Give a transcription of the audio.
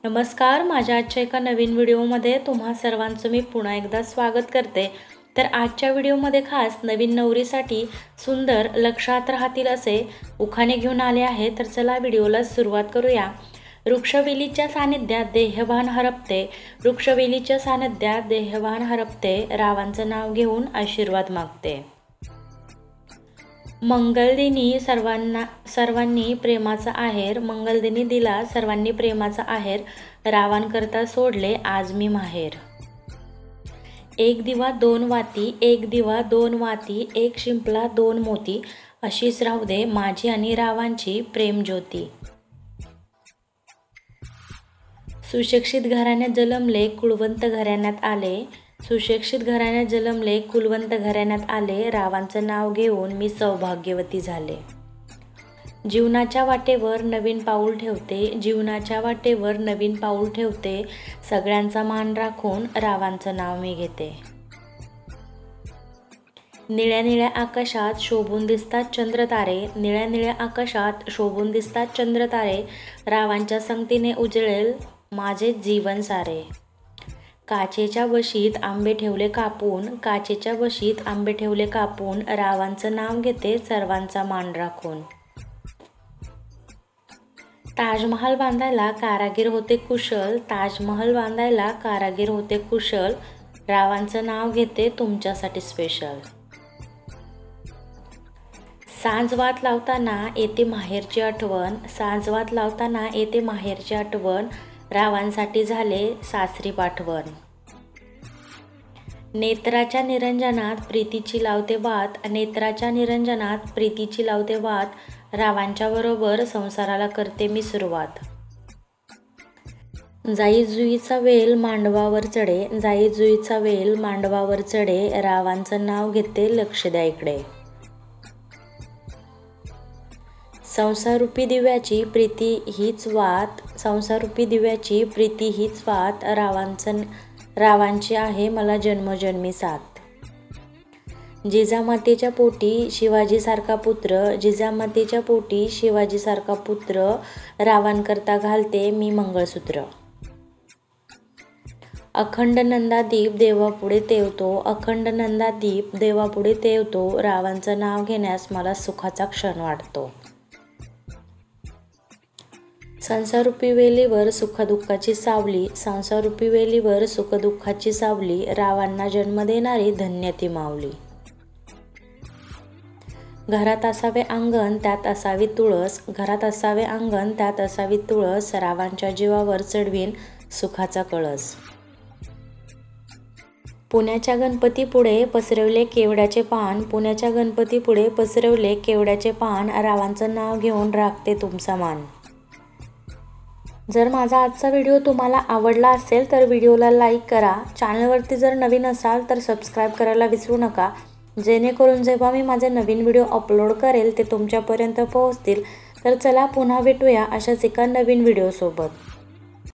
नमस्कार, माझ्या आजच्या एका नवीन व्हिडिओमध्ये तुम्हा सर्वांचं मी पुन्हा एकदा स्वागत करते। तर आजच्या व्हिडिओमध्ये खास नवीन नवरीसाठी सुंदर लक्षात राहतील असे उखाणे घेऊन आले आहे। तर चला व्हिडिओला सुरुवात करूया। वृक्षवेलीच्या सानिध्यात देहभान हरपते, वृक्षवेलीच्या सानिध्यात देहभान हरपते, रावांचं नाव घेऊन आशीर्वाद मागते। मंगलदिनी सर्वांनी प्रेमाचा आहेर, मंगलदिनी दिला सर्वांनी प्रेमाचा आहेर, रावांकरता सोडले आज मी माहेर। एक दिवा दोन वाती, एक दिवा दोन वाती, एक शिंपला दोन मोती, अशीच राहू दे माझी आणि रावांची प्रेम ज्योती। सुशिक्षित घराण्यात जन्मले कुलवंत घराण्यात आले, सुशिक्षित घराण्यात जन्मले कुलवंत घराण्यात आले, रावांचं नाव घेऊन मी सौभाग्यवती झाले। जीवनाच्या वाटेवर नवीन पाऊल ठेवते, जीवनाच्या वाटेवर नवीन पाऊल ठेवते, सगळ्यांचा मान राखून रावांचं नाव मी घेते। निळ्या निळ्या आकाशात शोभून दिसतात चंद्रतारे, निळ्या निळ्या आकाशात शोभून दिसतात चंद्रतारे, रावांच्या संगतीने उजळेल माझे जीवन सारे। काचेच्या बशीत आंबे ठेवले कापून, काचेच्या बशीत आंबे ठेवले कापून, रावांचं नाव घेते सर्वांचा मान राखून। ताजमहाल बांधायला कारागीर होते कुशल, ताजमहाल बांधायला कारागीर होते कुशल, रावांचं नाव घेते तुमच्यासाठी स्पेशल। सांजवात लावताना येते माहेरची आठवण, सांजवात लावताना येते माहेरची आठवण, रावांसाठी झाले सासरी पाठवण। नेत्राच्या निरंजनात प्रीतीची लावते वात, नेत्राच्या निरंजनात प्रीतीची लावते वात, रावांच्या बरोबर संसाराला करते मी सुरुवात। जाई जुईचा वेल मांडवावर चढे, जाई जुईचा वेल मांडवावर चढे, रावांचं नाव घेते लक्ष द्या इकडे। संसारूपी दिव्याची प्रीती हीच वात, संसारूपी दिव्याची प्रीती हीच वात, रावांची आहे मला जन्मोजन्मी साथ। जिजामातेच्या पोटी शिवाजीसारखा पुत्र, जिजामातेच्या पोटी शिवाजीसारखा पुत्र, रावांकरता घालते मी मंगळसूत्र। अखंड नंदादीप देवापुढे तेवतो, अखंड नंदादीप देवापुढे तेवतो, रावांचं नाव घेण्यास मला सुखाचा क्षण वाटतो। संसारूपी वेलीवर सुखदुःखाची सावली, संसारूपी वेलीवर सुखदुःखाची सावली, रावांना जन्म देणारी धन्य ती माऊली। घरात असावे अंगण त्यात असावी तुळस, घरात असावे अंगण त्यात असावी तुळस, रावांच्या जीवावर चढवीन सुखाचा कळस। पुण्याच्या गणपतीपुढे पसरवले केवड्याचे पान, पुण्याच्या गणपतीपुढे पसरवले केवड्याचे पान, रावांचं नाव घेऊन राखते तुमचा मान। जर माझा आजचा व्हिडिओ तुम्हाला आवडला असेल तर व्हिडिओला लाईक करा, चॅनलवरती जर नवीन असाल तर सबस्क्राईब करायला विसरू नका, जेणेकरून जेव्हा मी माझे नवीन व्हिडिओ अपलोड करेल ते तुमच्यापर्यंत पोहोचतील। तर चला पुन्हा भेटूया अशाच एका नवीन व्हिडिओसोबत।